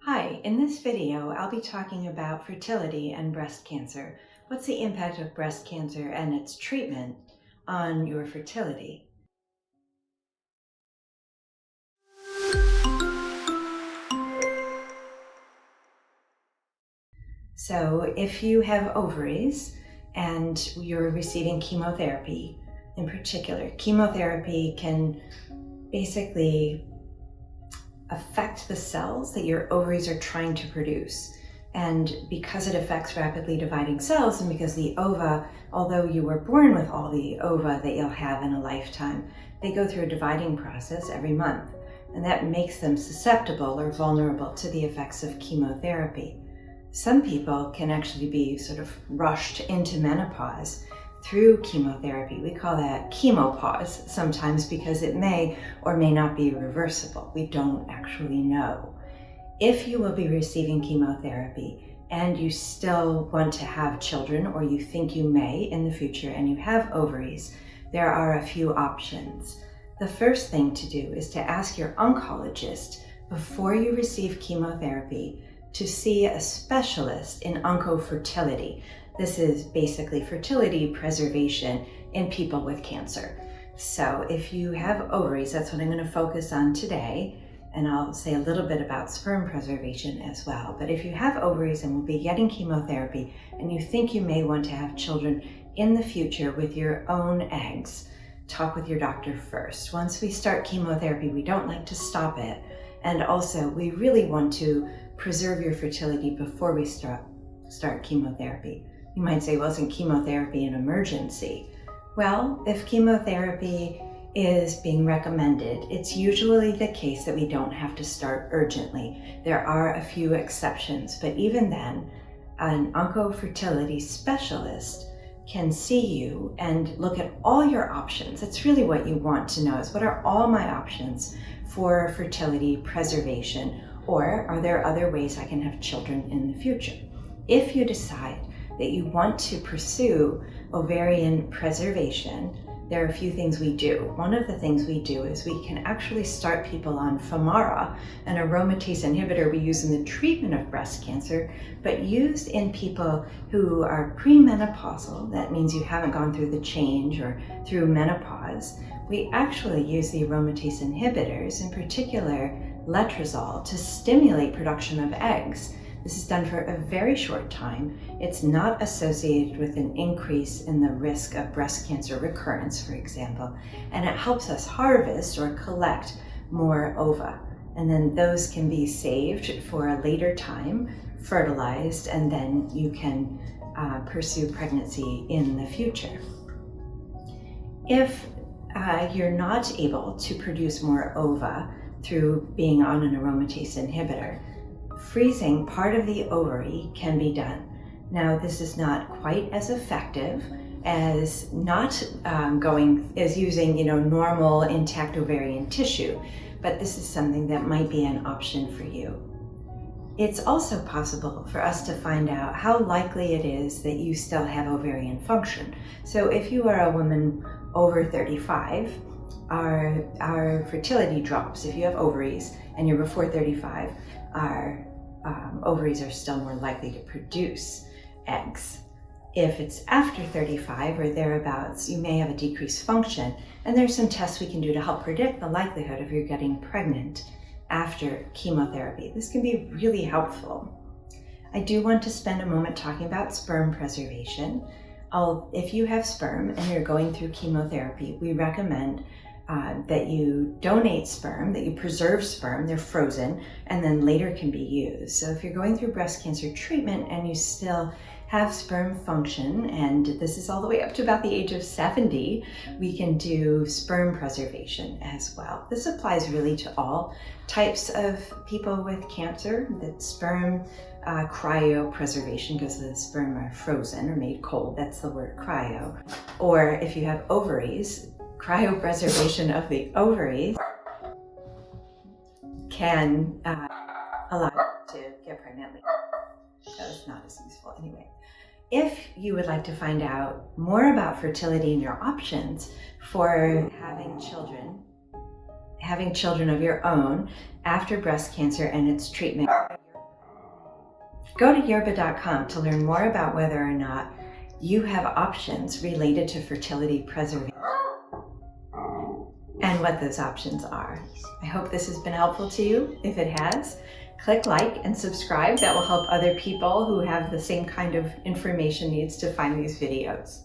Hi, in this video, I'll be talking about fertility and breast cancer. What's the impact of breast cancer and its treatment on your fertility? So if you have ovaries and you're receiving chemotherapy, in particular, chemotherapy can basically affect the cells that your ovaries are trying to produce. And because it affects rapidly dividing cells, and because the ova, although you were born with all the ova that you'll have in a lifetime, they go through a dividing process every month. And that makes them susceptible or vulnerable to the effects of chemotherapy. Some people can actually be sort of rushed into menopause through chemotherapy. We call that chemopause sometimes because it may or may not be reversible. We don't actually know. If you will be receiving chemotherapy and you still want to have children, or you think you may in the future, and you have ovaries, there are a few options. The first thing to do is to ask your oncologist before you receive chemotherapy to see a specialist in oncofertility. This is basically fertility preservation in people with cancer. So if you have ovaries, that's what I'm going to focus on today, and I'll say a little bit about sperm preservation as well. But if you have ovaries and will be getting chemotherapy and you think you may want to have children in the future with your own eggs, talk with your doctor first. Once we start chemotherapy, we don't like to stop it. And also, we really want to preserve your fertility before we start chemotherapy. You might say, well, isn't chemotherapy an emergency? Well, if chemotherapy is being recommended, it's usually the case that we don't have to start urgently. There are a few exceptions, but even then, an oncofertility specialist can see you and look at all your options. That's really what you want to know, is what are all my options for fertility preservation, or are there other ways I can have children in the future? If you decide that you want to pursue ovarian preservation, there are a few things we do. One of the things we do is we can actually start people on Femara, an aromatase inhibitor we use in the treatment of breast cancer, but used in people who are premenopausal. That means you haven't gone through the change or through menopause. We actually use the aromatase inhibitors, in particular letrozole, to stimulate production of eggs. This is done for a very short time. It's not associated with an increase in the risk of breast cancer recurrence, for example, and it helps us harvest or collect more ova. And then those can be saved for a later time, fertilized, and then you can pursue pregnancy in the future. If you're not able to produce more ova through being on an aromatase inhibitor, freezing part of the ovary can be done. Now, this is not quite as effective as using normal intact ovarian tissue, but this is something that might be an option for you. It's also possible for us to find out how likely it is that you still have ovarian function. So if you are a woman over 35, our fertility drops. If you have ovaries and you're before 35, our ovaries are still more likely to produce eggs. If it's after 35 or thereabouts, you may have a decreased function, and there's some tests we can do to help predict the likelihood of you getting pregnant after chemotherapy. This can be really helpful. I do want to spend a moment talking about sperm preservation. If you have sperm and you're going through chemotherapy, we recommend that you donate sperm, that you preserve sperm, they're frozen, and then later can be used. So if you're going through breast cancer treatment and you still have sperm function, and this is all the way up to about the age of 70, we can do sperm preservation as well. This applies really to all types of people with cancer. That sperm cryopreservation, because the sperm are frozen or made cold, that's the word cryo. Or if you have ovaries, cryopreservation of the ovaries can allow you to get pregnant later. That was not as useful anyway. If you would like to find out more about fertility and your options for having children of your own after breast cancer and its treatment, your Go to yerbba.com to learn more about whether or not you have options related to fertility preservation and what those options are. I hope this has been helpful to you. If it has, click like and subscribe. That will help other people who have the same kind of information needs to find these videos.